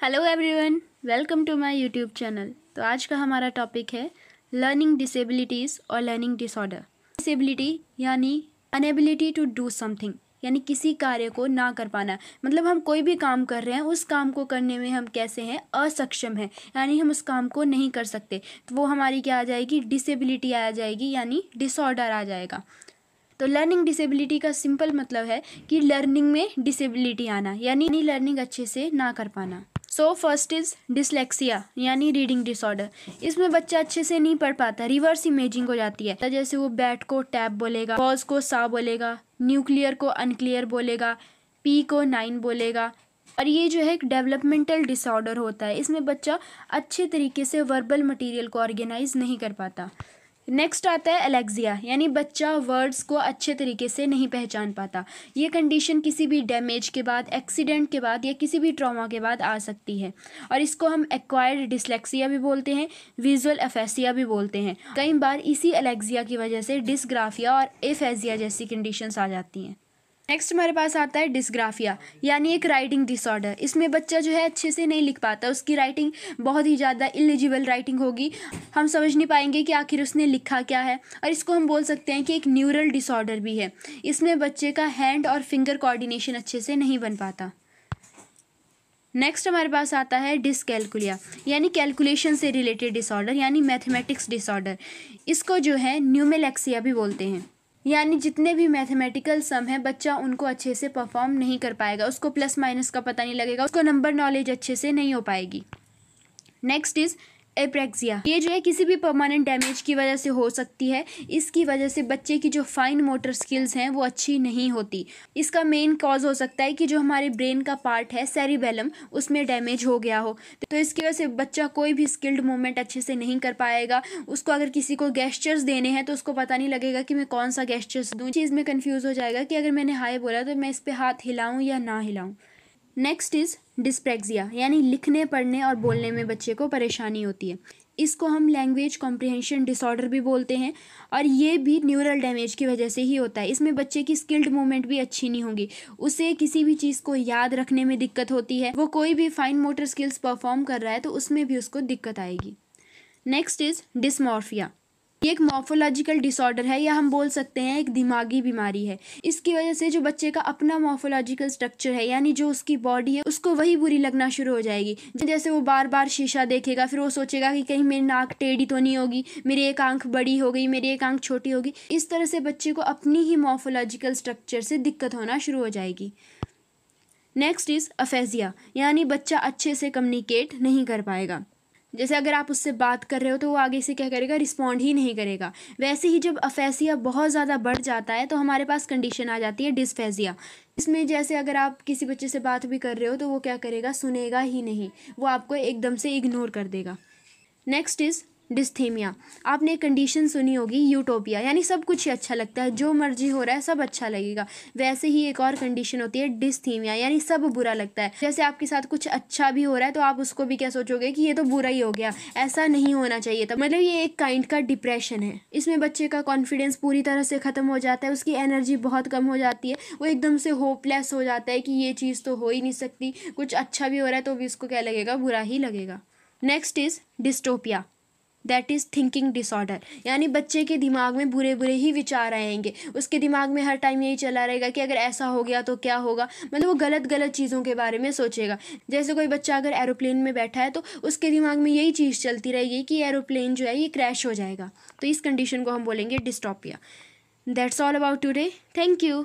Hello everyone, welcome to my YouTube channel. तो आज का हमारा टॉपिक है लर्निंग डिसेबिलिटीज़ और लर्निंग डिसऑर्डर। डिसेबिलिटी यानी अनएबिलिटी टू डू समथिंग, यानी किसी कार्य को ना कर पाना। मतलब हम कोई भी काम कर रहे हैं, उस काम को करने में हम कैसे हैं, असक्षम हैं, यानी हम उस काम को नहीं कर सकते। तो वो हमारी क्या आ जाएगी, डिसेबिलिटी आ जाएगी, यानी डिसऑर्डर आ जाएगा। तो लर्निंग डिसेबिलिटी का सिंपल मतलब है कि लर्निंग में डिसेबिलिटी आना, यानी लर्निंग अच्छे से ना कर पाना। सो फर्स्ट इज डिसलेक्सिया यानी रीडिंग डिसऑर्डर। इसमें बच्चा अच्छे से नहीं पढ़ पाता, रिवर्स इमेजिंग हो जाती है। जैसे वो बैट को टैप बोलेगा, पॉज को सा बोलेगा, न्यूक्लियर को अनक्लियर बोलेगा, पी को 9 बोलेगा। और ये जो है एक डेवलपमेंटल डिसऑर्डर होता है। इसमें बच्चा अच्छे तरीके से वर्बल मटेरियल को ऑर्गेनाइज नहीं कर पाता। नेक्स्ट आता है एलेक्सिया, यानी बच्चा वर्ड्स को अच्छे तरीके से नहीं पहचान पाता। ये कंडीशन किसी भी डैमेज के बाद, एक्सीडेंट के बाद या किसी भी ट्रॉमा के बाद आ सकती है। और इसको हम एक्वायर्ड डिसलेक्सिया भी बोलते हैं, विजुअल एफेसिया भी बोलते हैं। कई बार इसी एलेक्सिया की वजह से डिस्ग्राफिया और एफेसिया जैसी कंडीशंस आ जाती हैं। नेक्स्ट हमारे पास आता है डिस्ग्राफिया, यानी एक राइटिंग डिसऑर्डर। इसमें बच्चा जो है अच्छे से नहीं लिख पाता, उसकी राइटिंग बहुत ही ज़्यादा इलिजिबल राइटिंग होगी। हम समझ नहीं पाएंगे कि आखिर उसने लिखा क्या है। और इसको हम बोल सकते हैं कि एक न्यूरल डिसऑर्डर भी है। इसमें बच्चे का हैंड और फिंगर कोऑर्डिनेशन अच्छे से नहीं बन पाता। नेक्स्ट हमारे पास आता है डिसकैलकुलिया, यानी कैलकुलेशन से रिलेटेड डिसऑर्डर, यानी मैथमेटिक्स डिसऑर्डर। इसको जो है न्यूमेलेक्सिया भी बोलते हैं। यानी जितने भी मैथमेटिकल सम है, बच्चा उनको अच्छे से परफॉर्म नहीं कर पाएगा, उसको प्लस माइनस का पता नहीं लगेगा, उसको नंबर नॉलेज अच्छे से नहीं हो पाएगी। Next is apraxia. ये जो है किसी भी परमानेंट डैमेज की वजह से हो सकती है। इसकी वजह से बच्चे की जो फाइन मोटर स्किल्स हैं वो अच्छी नहीं होती। इसका मेन कॉज हो सकता है कि जो हमारे ब्रेन का पार्ट है सेरिबेलम, उसमें डैमेज हो गया हो। तो इसकी वजह से बच्चा कोई भी स्किल्ड मूवमेंट अच्छे से नहीं कर पाएगा। उसको अगर किसी को गेस्चर्स देने हैं तो उसको पता नहीं लगेगा कि मैं कौन सा गेस्चर्स दूँ। चीज़ में कन्फ्यूज़ हो जाएगा कि अगर मैंने हाय बोला तो मैं इस पर हाथ हिलाऊँ या ना हिलाऊँ। नेक्स्ट इज डिस्प्रेक्सिया, यानी लिखने, पढ़ने और बोलने में बच्चे को परेशानी होती है। इसको हम लैंग्वेज कॉम्प्रिहेंशन डिसऑर्डर भी बोलते हैं। और ये भी न्यूरल डैमेज की वजह से ही होता है। इसमें बच्चे की स्किल्ड मूवमेंट भी अच्छी नहीं होगी, उसे किसी भी चीज़ को याद रखने में दिक्कत होती है। वो कोई भी फाइन मोटर स्किल्स परफॉर्म कर रहा है तो उसमें भी उसको दिक्कत आएगी। Next is dysmorphia. ये एक मॉर्फोलॉजिकल डिसऑर्डर है, या हम बोल सकते हैं एक दिमागी बीमारी है। इसकी वजह से जो बच्चे का अपना मॉर्फोलॉजिकल स्ट्रक्चर है, यानी जो उसकी बॉडी है, उसको वही बुरी लगना शुरू हो जाएगी। जैसे वो बार बार शीशा देखेगा, फिर वो सोचेगा कि कहीं मेरी नाक टेढ़ी तो नहीं होगी, मेरी एक आंख बड़ी हो गई, मेरी एक आंख छोटी होगी। इस तरह से बच्चे को अपनी ही मॉर्फोलॉजिकल स्ट्रक्चर से दिक्कत होना शुरू हो जाएगी। नेक्स्ट इज अफेजिया, यानी बच्चा अच्छे से कम्युनिकेट नहीं कर पाएगा। जैसे अगर आप उससे बात कर रहे हो तो वो आगे से क्या करेगा, रिस्पॉन्ड ही नहीं करेगा। वैसे ही जब अफेसिया बहुत ज़्यादा बढ़ जाता है तो हमारे पास कंडीशन आ जाती है डिस्फेजिया। इसमें जैसे अगर आप किसी बच्चे से बात भी कर रहे हो तो वो क्या करेगा, सुनेगा ही नहीं, वो आपको एकदम से इग्नोर कर देगा। Next is dysthymia. आपने कंडीशन सुनी होगी यूटोपिया, यानी सब कुछ ही अच्छा लगता है, जो मर्जी हो रहा है सब अच्छा लगेगा। वैसे ही एक और कंडीशन होती है डिस्थीमिया, यानी सब बुरा लगता है। जैसे आपके साथ कुछ अच्छा भी हो रहा है तो आप उसको भी क्या सोचोगे कि ये तो बुरा ही हो गया, ऐसा नहीं होना चाहिए था। मतलब ये एक काइंड का डिप्रेशन है। इसमें बच्चे का कॉन्फिडेंस पूरी तरह से ख़त्म हो जाता है, उसकी एनर्जी बहुत कम हो जाती है, वो एकदम से होपलेस हो जाता है कि ये चीज़ तो हो ही नहीं सकती। कुछ अच्छा भी हो रहा है तो भी उसको क्या लगेगा, बुरा ही लगेगा। Next is dystopia, that is thinking disorder, यानी बच्चे के दिमाग में बुरे बुरे ही विचार आएंगे। उसके दिमाग में हर टाइम यही चला रहेगा कि अगर ऐसा हो गया तो क्या होगा। मतलब वो गलत गलत चीज़ों के बारे में सोचेगा। जैसे कोई बच्चा अगर एरोप्लेन में बैठा है तो उसके दिमाग में यही चीज़ चलती रहेगी कि एरोप्लेन जो है ये क्रैश हो जाएगा। तो इस कंडीशन को हम बोलेंगे dystopia. That's all about today. Thank you.